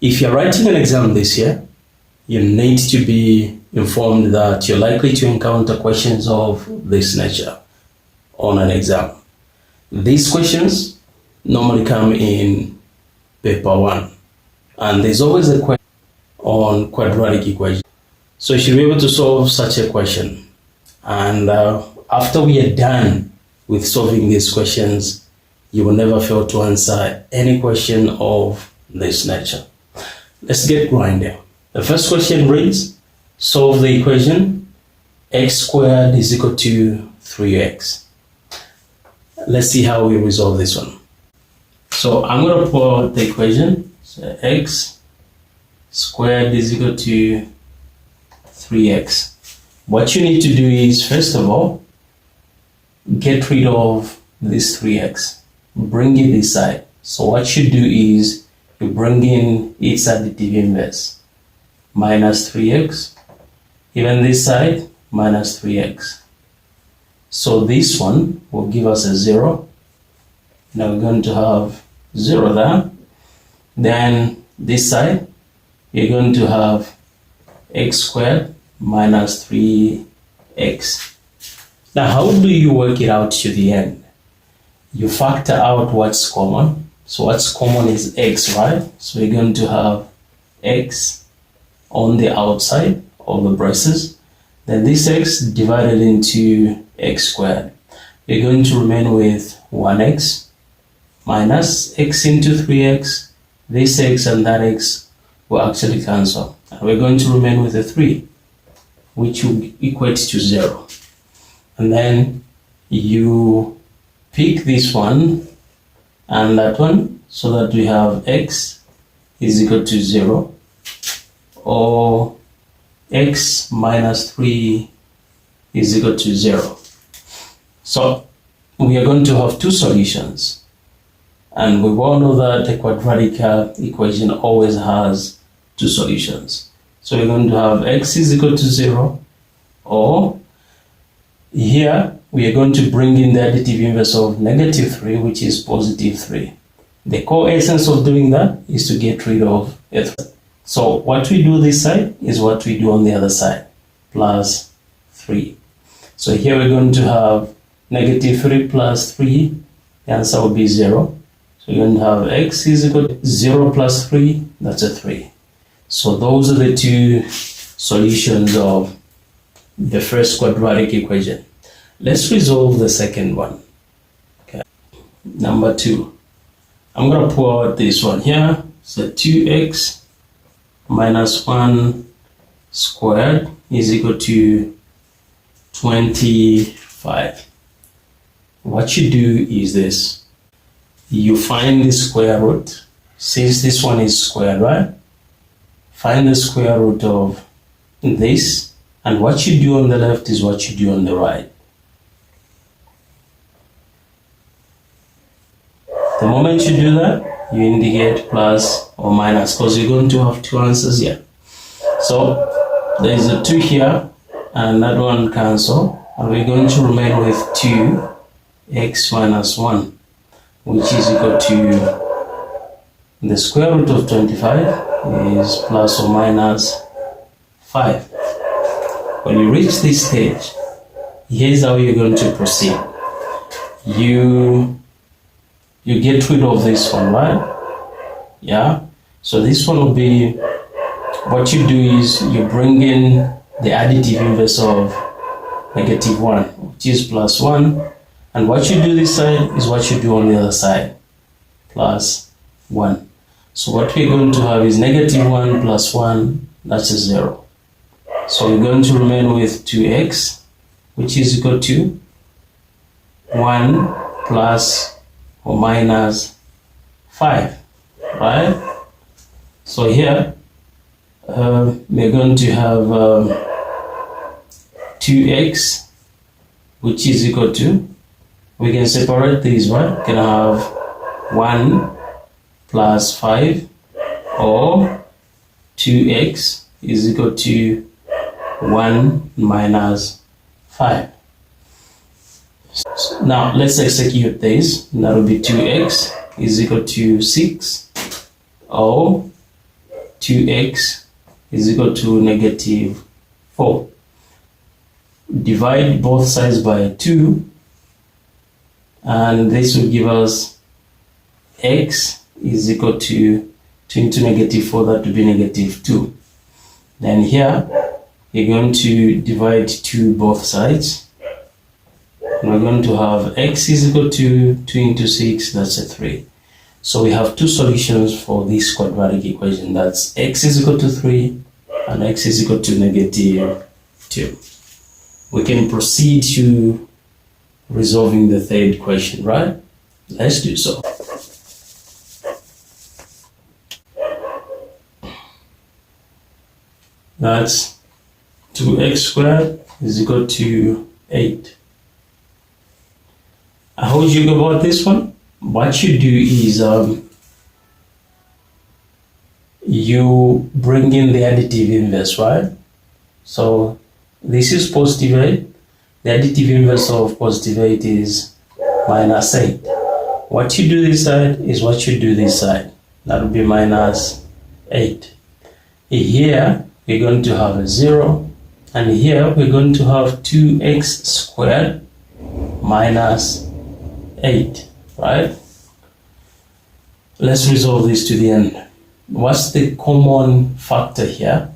If you're writing an exam this year, you need to be informed that you're likely to encounter questions of this nature on an exam. These questions normally come in paper 1, and there's always a question on quadratic equation. So you should be able to solve such a question. And after we are done with solving these questions, you will never fail to answer any question of this nature. Let's get grinding. The first question reads, solve the equation x squared is equal to 3x. Let's see how we resolve this one. So I'm going to put the equation. So x squared is equal to 3x. What you need to do is, first of all, get rid of this 3x. Bring it this side. So what you do is, you bring in its additive inverse. Minus 3x. Even this side, minus 3x. So this one will give us a 0. Now we're going to have 0 there. Then this side, you're going to have x squared minus 3x. Now, how do you work it out to the end? You factor out what's common. So what's common is x, right? So you're going to have x on the outside of the braces. Then this x divided into x squared. You're going to remain with 1x minus x into 3x. This x and that x will actually cancel. And we're going to remain with a 3, which will equate to 0. And then you pick this one and that one, so that we have x is equal to 0, or x minus 3 is equal to 0. So we are going to have two solutions. And we all know that a quadratic equation always has two solutions. So we're going to have x is equal to 0, or here we are going to bring in the additive inverse of negative 3, which is positive 3. The core essence of doing that is to get rid of a 3. So what we do this side is what we do on the other side, plus 3. So here we're going to have negative 3 plus 3, the answer will be 0. So you're going to have x is equal to 0 plus 3, that's a 3. So those are the two solutions of the first quadratic equation. Let's resolve the second one. Okay. Number 2. I'm going to put this one here. So 2x minus 1 squared is equal to 25. What you do is this. You find the square root. Since this one is squared, right? Find the square root of this. And what you do on the left is what you do on the right. The moment you do that, you indicate plus or minus, because you're going to have two answers here. So there is a 2 here, and that one cancel, and we're going to remain with 2x minus 1, which is equal to the square root of 25 is plus or minus 5. When you reach this stage, here's how you're going to proceed. You get rid of this one, right? Yeah. So this one will be, what you do is you bring in the additive inverse of negative 1, which is plus 1. And what you do this side is what you do on the other side, plus 1. So what we're going to have is negative 1 plus 1, that's a 0. So we're going to remain with 2x, which is equal to 1 plus or minus 5, right? So here we're going to have 2x, which is equal to, we can separate these, right? We can have 1 plus 5, or 2x is equal to 1 minus 5. So now let's execute this. That will be 2x is equal to 6, or 2x is equal to negative 4. Divide both sides by 2, and this will give us x is equal to 2 into negative 4, that would be negative 2. Then here we're going to divide 2 both sides, and we're going to have x is equal to 2 into 6, that's a 3. So we have two solutions for this quadratic equation. That's x is equal to 3 and x is equal to negative 2. We can proceed to resolving the third question, right? Let's do so. That's 2x squared is equal to 8. How would you go about this one? What you do is you bring in the additive inverse, right? So this is positive 8. The additive inverse of positive 8 is minus 8. What you do this side is what you do this side. That would be minus 8. Here we're going to have a 0, and here we're going to have 2x squared minus 8, right? Let's resolve this to the end. What's the common factor here?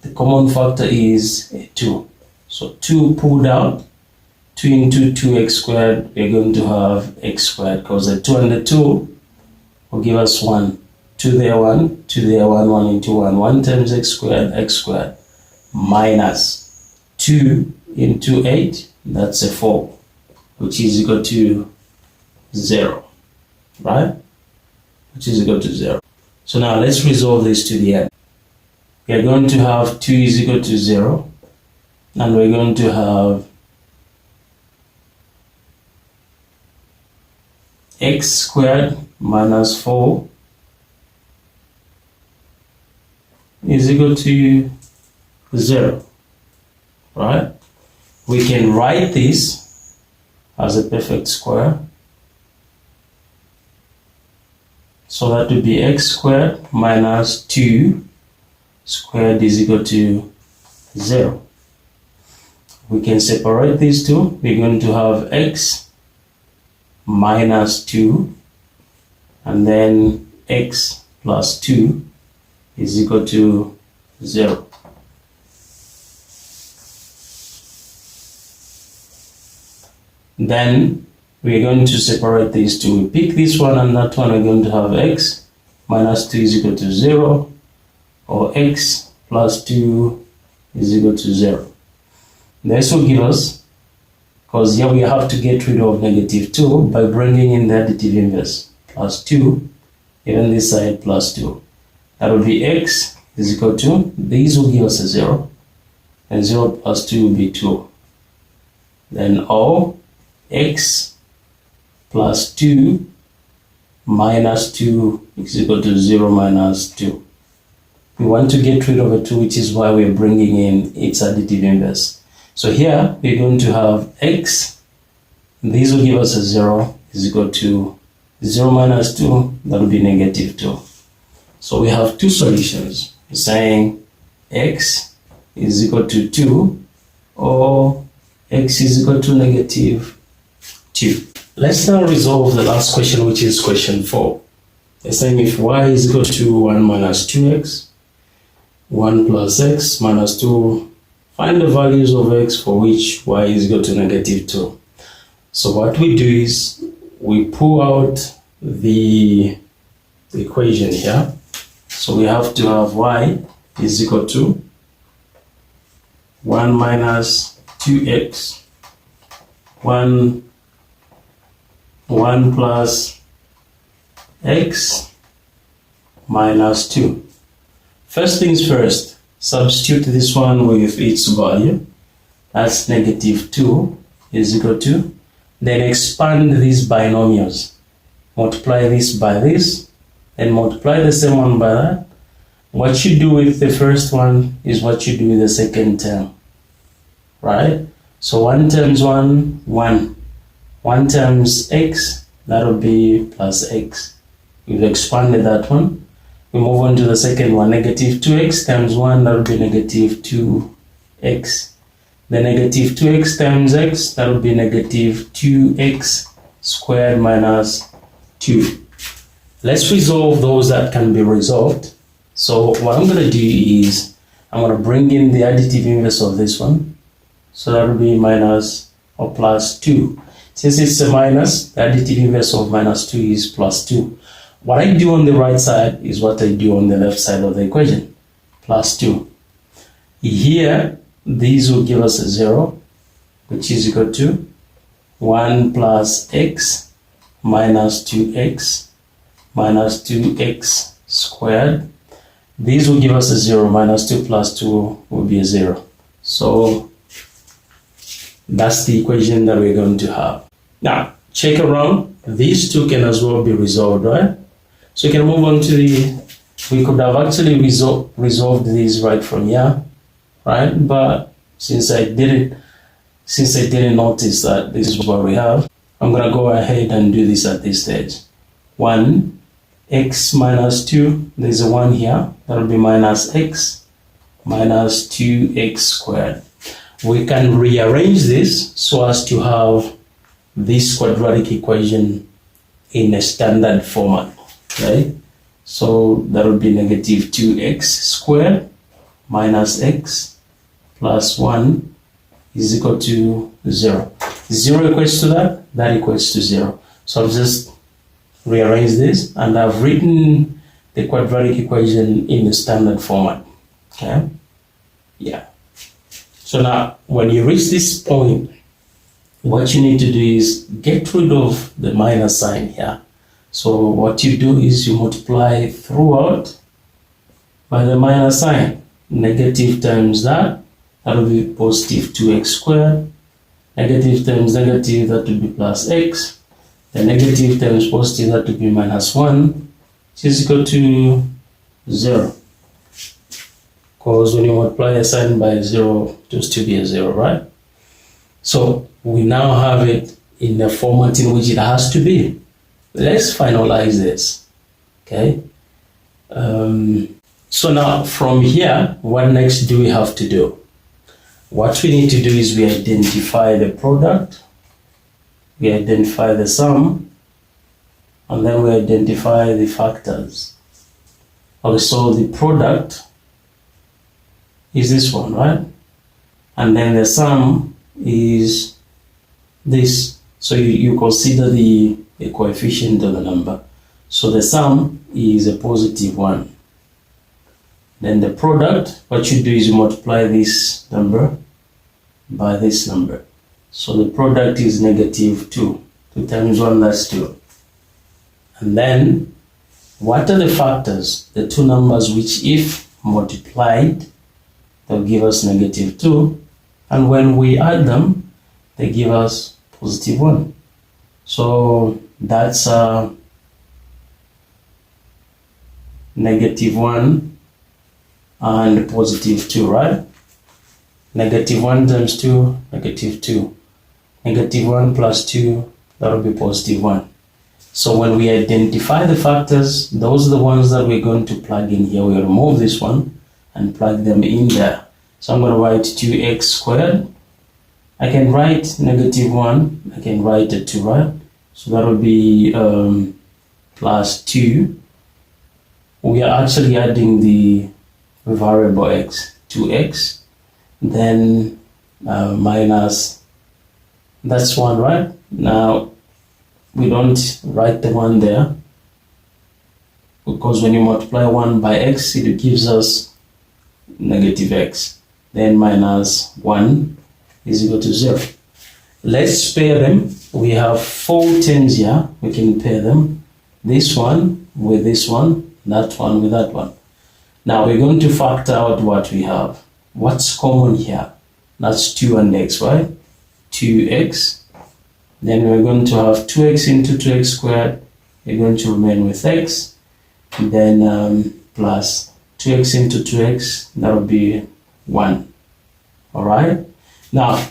The common factor is 2. So 2 pulled out, 2 into 2x squared, we're going to have x squared, because the 2 and the 2 will give us 1. 2 there 1, 2 there 1, 1 into 1. 1 times x squared, minus 2 into 8, that's a 4, which is equal to 0, right? Which is equal to 0. So now let's resolve this to the end. We are going to have 2 is equal to 0, and we're going to have x squared minus 4 is equal to 0, right? We can write this as a perfect square. So that would be x squared minus 2 squared is equal to 0. We can separate these two. We're going to have x minus 2, and then x plus 2 is equal to 0. Then we're going to separate these two. We pick this one and that one. We're going to have x minus 2 is equal to 0, or x plus 2 is equal to 0. This will give us, because here we have to get rid of negative 2 by bringing in the additive inverse, plus 2, even this side plus 2. That will be x is equal to, these will give us a 0, and 0 plus 2 will be 2. Then all x plus 2 minus 2 is equal to 0 minus 2. We want to get rid of a 2, which is why we're bringing in its additive inverse. So here we're going to have x, this will give us a 0, is equal to 0 minus 2, that will be negative 2. So we have two solutions, saying x is equal to 2, or x is equal to negative 2. Let's now resolve the last question, which is question 4. They're saying if y is equal to 1 minus 2x, 1 plus x minus 2, find the values of x for which y is equal to negative 2. So what we do is we pull out the equation here. So we have to have y is equal to 1 minus 2x, 1 plus x minus 2. First things first, substitute this one with its value. That's negative 2 is equal to. Then expand these binomials. Multiply this by this, and multiply the same one by that. What you do with the first one is what you do with the second term, right? So 1 times 1, 1. 1 times x, that will be plus x. We've expanded that one. We move on to the second one. Negative 2x times 1, that will be negative 2x. The negative 2x times x, that will be negative 2x squared minus 2. Let's resolve those that can be resolved. So what I'm going to do is I'm going to bring in the additive inverse of this one. So that will be minus or plus 2. Since it's a minus, the additive inverse of minus 2 is plus 2. What I do on the right side is what I do on the left side of the equation, plus 2. Here, these will give us a 0, which is equal to 1 plus x minus 2x minus 2x squared. These will give us a 0, minus 2 plus 2 will be a 0. So that's the equation that we're going to have. Now, check around. These two can as well be resolved, right? So we can move on to we could have actually resolved these right from here, right? But since I didn't notice that this is what we have, I'm going to go ahead and do this at this stage. 1 x minus 2, there's a 1 here, that will be minus x minus 2x squared. We can rearrange this so as to have this quadratic equation in a standard format, okay? So that will be negative 2x squared minus x plus 1 is equal to 0. 0 equates to that, that equates to 0. So I'll just rearrange this, and I've written the quadratic equation in the standard format. Okay, yeah. So now when you reach this point, what you need to do is get rid of the minus sign here. So what you do is you multiply throughout by the minus sign. Negative times that will be positive 2x squared. Negative times negative, that will be plus x. The negative times positive, that will be minus 1, which is equal to 0. Because when you multiply a sign by 0, it will still be a 0, right? So we now have it in the format in which it has to be. Let's finalize this, okay? So now from here, what next do we have to do? What we need to do is we identify the product, we identify the sum, and then we identify the factors. Okay, so the product is this one, right? And then the sum is this. So you consider the coefficient of the number. So the sum is a positive 1. Then the product, what you do is you multiply this number by this number. So the product is negative 2. 2 times 1, that's 2. And then, what are the factors? The two numbers which, if multiplied, they'll give us negative 2. And when we add them, they give us positive 1. So that's negative 1 and positive 2, right? Negative 1 times 2, negative 2. Negative 1 plus 2, that will be positive 1. So when we identify the factors, those are the ones that we're going to plug in here. We'll remove this one and plug them in there. So I'm going to write 2x squared. I can write negative 1, I can write a 2, right? So that will be plus 2. We are actually adding the variable x, 2x, then minus, that's 1, right? Now, we don't write the 1 there, because when you multiply 1 by x, it gives us negative x. Then minus 1 is equal to 0. Let's pair them. We have 4 terms here. We can pair them. This one with this one, that one with that one. Now we're going to factor out what we have. What's common here? That's 2 and x, right? 2x. Then we're going to have 2x into 2x squared. We're going to remain with x. And then plus 2x into 2x, that will be 1. Alright? Now,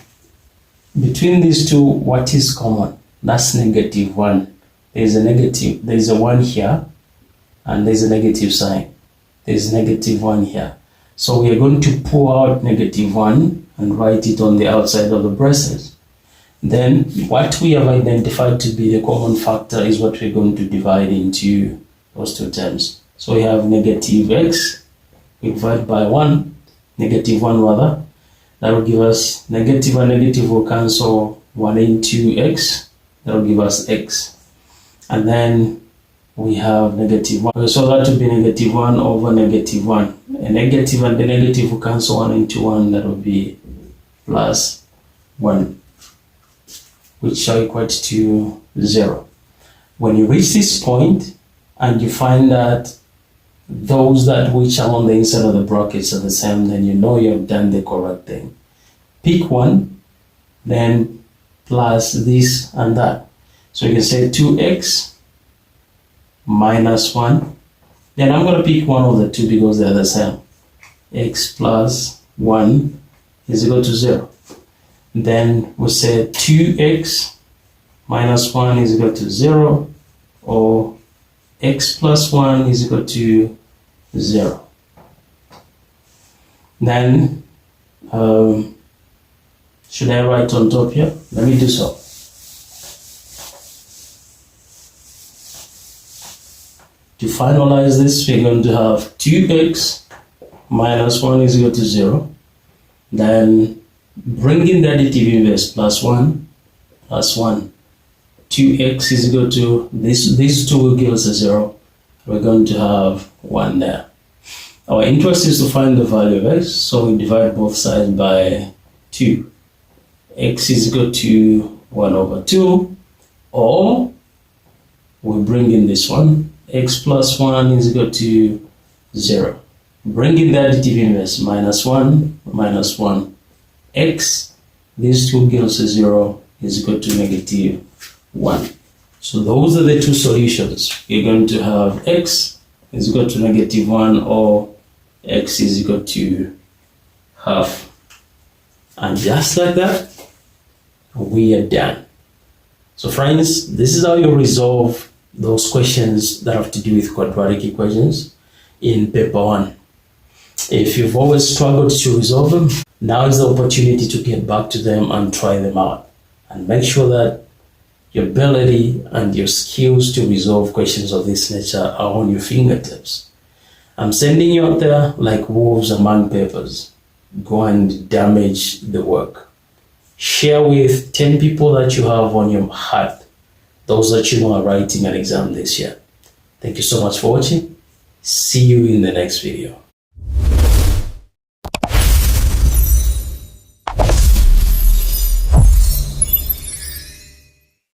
between these two, what is common? That's negative 1. There's a 1 here, and there's a negative sign. There's -1 here. So we are going to pull out -1 and write it on the outside of the braces. Then what we have identified to be the common factor is what we're going to divide into those two terms. So we have -x, we divide by 1, -1 rather. That will give us negative and negative will cancel 1 into x. That will give us x. And then we have -1. So that will be -1 over -1. A negative and the negative will cancel 1 into 1. That will be +1, which shall equate to 0. When you reach this point and you find that those that which are on the inside of the brackets are the same, then you know you have done the correct thing. Pick one, then plus this and that. So you can say 2x minus 1. Then I'm going to pick one of the two because they're the same. X plus 1 is equal to 0. Then we'll say 2x minus 1 is equal to 0, or x plus 1 is equal to 0. Then should I write on top here? Let me do so. To finalize this, we're going to have 2x minus 1 is equal to 0. Then bring in the additive inverse, plus 1, 2x is equal to these two will give us a 0. We're going to have 1 there. Our interest is to find the value of x, so we divide both sides by 2. X is equal to 1 over 2, or we bring in this one, x plus 1 is equal to 0. Bring in the additive inverse, minus 1, x, these two give us a 0, is equal to -1. So those are the two solutions. You're going to have x is equal to -1, or x is equal to half. And just like that, we are done. So friends, this is how you resolve those questions that have to do with quadratic equations in paper 1. If you've always struggled to resolve them, now is the opportunity to get back to them and try them out. And make sure that your ability and your skills to resolve questions of this nature are on your fingertips. I'm sending you out there like wolves among papers. Go and damage the work. Share with 10 people that you have on your heart, those that you know are writing an exam this year. Thank you so much for watching. See you in the next video.